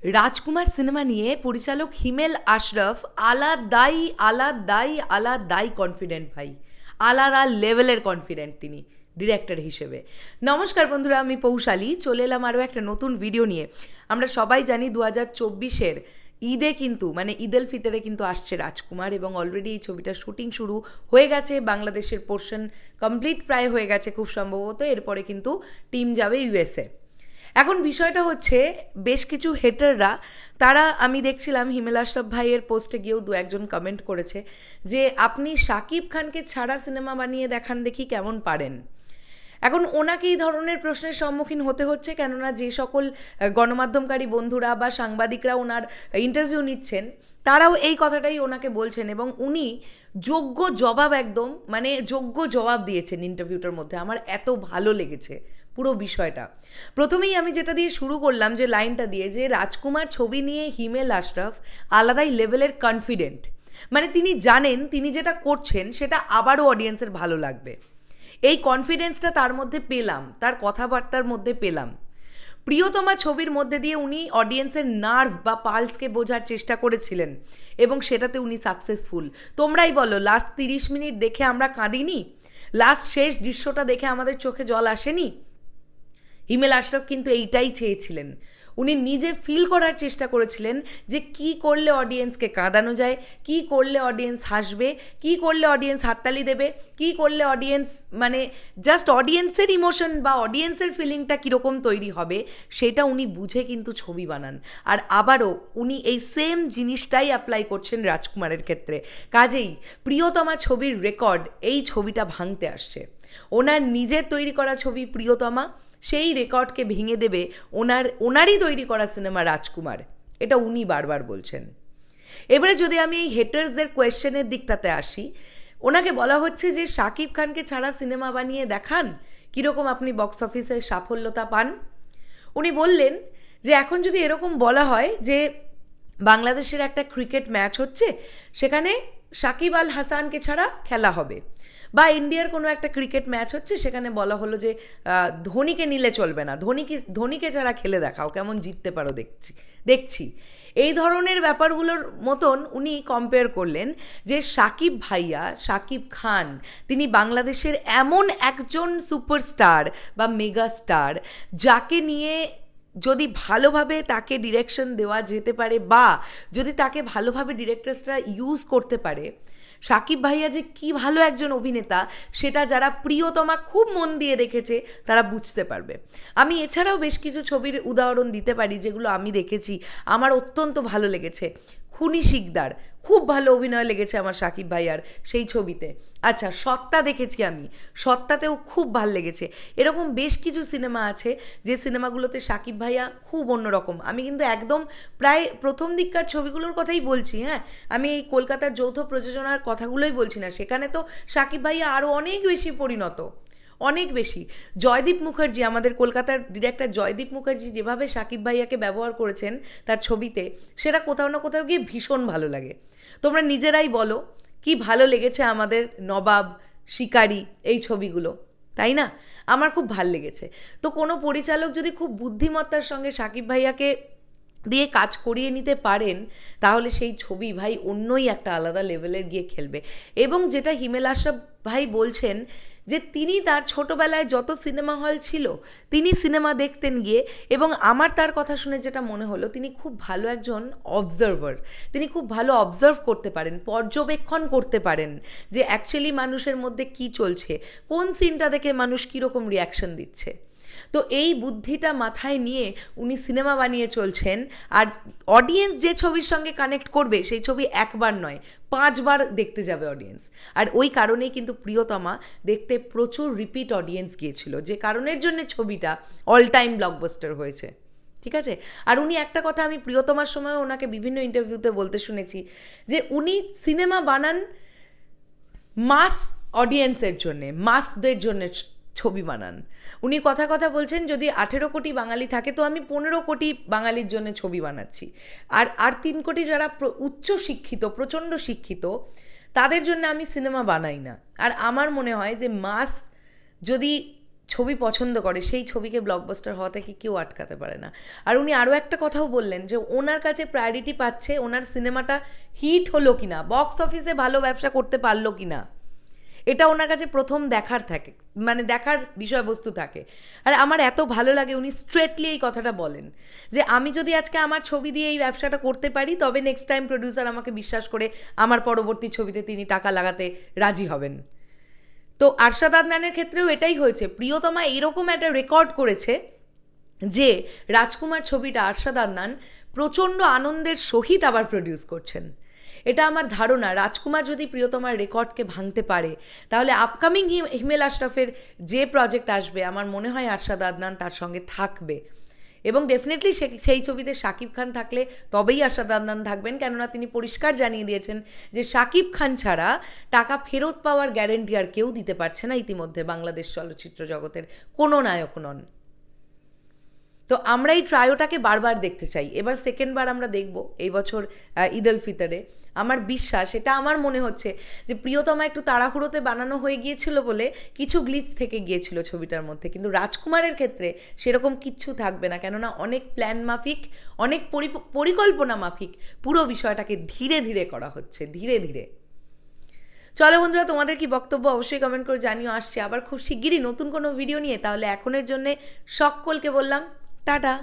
রাজকুমার cinema নিয়ে পরিচালক হিমেল আশরাফ আলাদাই কনফিডেন্ট ভাই, আলাদা লেভেলের কনফিডেন্ট তিনি ডিরেক্টর হিসেবে। নমস্কার বন্ধুরা, আমি পৌশালী চলে এলাম আরও একটা নতুন ভিডিও নিয়ে। আমরা সবাই জানি 2024-এর ঈদে কিন্তু মানে ঈদ উল ফিতরে কিন্তু আসছে রাজকুমার, এবং অলরেডি এই ছবিটার শুটিং শুরু হয়ে গেছে। বাংলাদেশের পোর্শন কমপ্লিট প্রায় হয়ে গেছে খুব সম্ভবত। এরপরে কিন্তু টিম যাবে ইউএসএ। এখন বিষয়টা হচ্ছে, বেশ কিছু হেটাররা তারা, আমি দেখছিলাম হিমেল আশরাফ ভাইয়ের পোস্টে গিয়েও দু একজন কমেন্ট করেছে যে আপনি শাকিব খানকে ছাড়া সিনেমা বানিয়ে দেখান দেখি কেমন পারেন। এখন ওনাকে এই ধরনের প্রশ্নের সম্মুখীন হতে হচ্ছে, কেননা যে সকল গণমাধ্যমকারী বন্ধুরা বা সাংবাদিকরা ওনার ইন্টারভিউ নিচ্ছেন তারাও এই কথাটাই ওনাকে বলছেন, এবং উনি যোগ্য জবাব, একদম মানে যোগ্য জবাব দিয়েছেন ইন্টারভিউটার মধ্যে। আমার এত ভালো লেগেছে পুরো বিষয়টা। প্রথমেই আমি যেটা দিয়ে শুরু করলাম, যে লাইনটা দিয়ে, যে রাজকুমার ছবি নিয়ে হিমেল আশরাফ আলাদাই লেভেলের কনফিডেন্ট। মানে তিনি জানেন তিনি যেটা করছেন সেটা আবারও অডিয়েন্সের ভালো লাগবে। এই কনফিডেন্সটা তার মধ্যে পেলাম, তার কথাবার্তার মধ্যে পেলাম। প্রিয়তমা ছবির মধ্যে দিয়ে উনি অডিয়েন্সের নার্ভ বা পালসকে বোঝার চেষ্টা করেছিলেন, এবং সেটাতে উনি সাকসেসফুল। তোমরাই বলো, লাস্ট 30 মিনিট দেখে আমরা কাঁদিনি? লাস্ট শেষ দৃশ্যটা দেখে আমাদের চোখে জল আসেনি? হিমেল আশরাফ কিন্তু এইটাই চেয়েছিলেন। উনি নিজে ফিল করার চেষ্টা করেছিলেন যে কি করলে অডিয়েন্সকে কাঁদানো যায়, কি করলে অডিয়েন্স হাসবে, কি করলে অডিয়েন্স হাততালি দেবে, কি করলে অডিয়েন্স মানে জাস্ট অডিয়েন্সের ইমোশন বা অডিয়েন্সের ফিলিংটা কীরকম তৈরি হবে সেটা উনি বুঝে কিন্তু ছবি বানান। আর আবারও উনি এই সেম জিনিসটাই অ্যাপ্লাই করছেন রাজকুমারের ক্ষেত্রে। কাজেই প্রিয়তমা ছবির রেকর্ড এই ছবিটা ভাঙতে ওনার নিজের তৈরি করা ছবি প্রিয়তমা, সেই রেকর্ডকে ভেঙে দেবে ওনারই তৈরি করা সিনেমা রাজকুমার। এটা উনি বারবার বলছেন। এবারে যদি আমি এই হেটার্সদের কোয়েশ্চেনের দিকটাতে আসি, ওনাকে বলা হচ্ছে যে শাকিব খানকে ছাড়া সিনেমা বানিয়ে দেখান, কীরকম আপনি বক্স অফিসে সাফল্যতা পান। উনি বললেন যে এখন যদি এরকম বলা হয় যে বাংলাদেশের একটা ক্রিকেট ম্যাচ হচ্ছে, সেখানে সাকিব আল হাসানকে ছাড়া খেলা হবে, বা ইন্ডিয়ার কোনো একটা ক্রিকেট ম্যাচ হচ্ছে, সেখানে বলা হলো যে ধোনিকে নিলে চলবে না, ধোনিকে ছাড়া খেলে দেখাও, কেমন জিততে পারো দেখছি। এই ধরনের ব্যাপারগুলোর মতন উনি কম্পেয়ার করলেন যে শাকিব খান তিনি বাংলাদেশের এমন একজন সুপারস্টার বা মেগা স্টার, যাকে নিয়ে যদি ভালোভাবে তাকে ডিরেকশন দেওয়া যেতে পারে, বা যদি তাকে ভালোভাবে ডিরেক্টরসরা ইউজ করতে পারে, শাকিব ভাইয়া যে কী ভালো একজন অভিনেতা সেটা যারা প্রিয়তমা খুব মন দিয়ে দেখেছে তারা বুঝতে পারবে। আমি এছাড়াও বেশ কিছু ছবির উদাহরণ দিতে পারি যেগুলো আমি দেখেছি, আমার অত্যন্ত ভালো লেগেছে। খুনি শিকদার, খুব ভালো অভিনয় লেগেছে আমার শাকিব ভাইয়ার সেই ছবিতে। আচ্ছা, সত্তা দেখেছি আমি, সত্তাতেও খুব ভালো লেগেছে। এরকম বেশ কিছু সিনেমা আছে যে সিনেমাগুলোতে শাকিব ভাইয়া খুব অন্যরকম। আমি কিন্তু একদম প্রায় প্রথম দিককার ছবিগুলোর কথাই বলছি, হ্যাঁ, আমি এই কলকাতার যৌথ প্রযোজনার কথাগুলোই বলছি না। সেখানে তো শাকিব ভাইয়া আরও অনেক বেশি পরিণত, অনেক বেশি। জয়দীপ মুখার্জি, আমাদের কলকাতার ডিরেক্টর জয়দীপ মুখার্জি যেভাবে শাকিব ভাইয়াকে ব্যবহার করেছেন তার ছবিতে, সেটা কোথাও না কোথাও গিয়ে ভীষণ ভালো লাগে। তোমরা নিজেরাই বলো কি ভালো লেগেছে আমাদের নবাব, শিকারি এই ছবিগুলো, তাই না? আমার খুব ভাল লেগেছে। তো কোনো পরিচালক যদি খুব বুদ্ধিমত্তার সঙ্গে শাকিব ভাইয়াকে দিয়ে কাজ করিয়ে নিতে পারেন, তাহলে সেই ছবি ভাই অন্যই একটা আলাদা লেভেলের গিয়ে খেলবে। এবং যেটা হিমেল আশরাফ ভাই বলছেন যে তিনি তার ছোটোবেলায় যত সিনেমা হল ছিল তিনি সিনেমা দেখতেন গিয়ে, এবং আমার তার কথা শুনে যেটা মনে হলো, তিনি খুব ভালো একজন অবজারভার। তিনি খুব ভালো অবজার্ভ করতে পারেন, পর্যবেক্ষণ করতে পারেন যে অ্যাকচুয়ালি মানুষের মধ্যে কী চলছে, কোন সিনটা দেখে মানুষ কীরকম রিয়াকশন দিচ্ছে। তো এই বুদ্ধিটা মাথায় নিয়ে উনি সিনেমা বানিয়ে চলছেন। আর অডিয়েন্স যে ছবির সঙ্গে কানেক্ট করবে সেই ছবি একবার নয় 5 বার দেখতে যাবে অডিয়েন্স। আর ওই কারণেই কিন্তু প্রিয়তমা দেখতে প্রচুর রিপিট অডিয়েন্স গিয়েছিল, যে কারণের জন্য ছবিটা অল টাইম ব্লকবাস্টার হয়েছে। ঠিক আছে? আর উনি একটা কথা আমি প্রিয়তমার সময় ওনাকে বিভিন্ন ইন্টারভিউতে বলতে শুনেছি, যে উনি সিনেমা বানান মাস অডিয়েন্সের জন্যে, মাসদের জন্যে ছবি বানান। উনি কথা বলছেন, যদি 18 কোটি বাঙালি থাকে তো আমি 15 কোটি বাঙালির জন্য ছবি বানাচ্ছি, আর 3 কোটি যারা উচ্চ শিক্ষিত, প্রচণ্ড শিক্ষিত, তাদের জন্য আমি সিনেমা বানাই না। আর আমার মনে হয় যে মাস যদি ছবি পছন্দ করে সেই ছবিকে ব্লকবাস্টার হওয়া থেকে কেউ আটকাতে পারে না। আর উনি আরও একটা কথাও বললেন যে ওনার কাছে প্রায়োরিটি পাচ্ছে ওনার সিনেমাটা হিট হলো কি না, বক্স অফিসে ভালো ব্যবসা করতে পারলো কি না, এটা ওনার কাছে প্রথম দেখার থাকে, মানে দেখার বিষয়বস্তু থাকে। আর আমার এত ভালো লাগে উনি স্ট্রেটলি এই কথাটা বলেন যে আমি যদি আজকে আমার ছবি দিয়ে এই ব্যবসাটা করতে পারি তবে নেক্সট টাইম প্রডিউসার আমাকে বিশ্বাস করে আমার পরবর্তী ছবিতে তিনি টাকা লাগাতে রাজি হবেন। তো আরশাদ আদনানের ক্ষেত্রেও এটাই হয়েছে। প্রিয়তমা এরকম একটা রেকর্ড করেছে যে রাজকুমার ছবিটা আরশাদ আদনান প্রচণ্ড আনন্দের সহিত আবার প্রডিউস করছেন। এটা আমার ধারণা রাজকুমার যদি প্রিয়তমার রেকর্ডকে ভাঙতে পারে তাহলে আপকামিং হিমেল আশরাফের যে প্রজেক্ট আসবে আমার মনে হয় আরশাদ আদনান তার সঙ্গে থাকবে। এবং ডেফিনেটলি সেই ছবিতে শাকিব খান থাকলে তবেই আরশাদ আদনান থাকবেন, কেননা তিনি পরিষ্কার জানিয়ে দিয়েছেন যে শাকিব খান ছাড়া টাকা ফেরত পাওয়ার গ্যারেন্টি আর কেউ দিতে পারছে না ইতিমধ্যে বাংলাদেশ চলচ্চিত্র জগতের কোনো নায়ক নন। তো আমরা এই ট্রায়োটাকে বারবার দেখতে চাই। এবার সেকেন্ডবার আমরা দেখব এই বছর ঈদ উল ফিতরে। আমার বিশ্বাস, এটা আমার মনে হচ্ছে যে প্রিয়তমা একটু তাড়াহুড়োতে বানানো হয়ে গিয়েছিল বলে কিছু গ্লিচ থেকে গিয়েছিল ছবিটার মধ্যে, কিন্তু রাজকুমারের ক্ষেত্রে সেরকম কিচ্ছু থাকবে না, কেননা অনেক প্ল্যান মাফিক, অনেক পরিকল্পনা মাফিক পুরো বিষয়টাকে ধীরে ধীরে করা হচ্ছে, ধীরে ধীরে। চলো বন্ধুরা, তোমাদের কি বক্তব্য অবশ্যই কমেন্ট করে জানিও। আসছে আবার খুব শিগগিরই নতুন কোনো ভিডিও নিয়ে। তাহলে এখনের জন্যে সকলকে বললাম টাটা।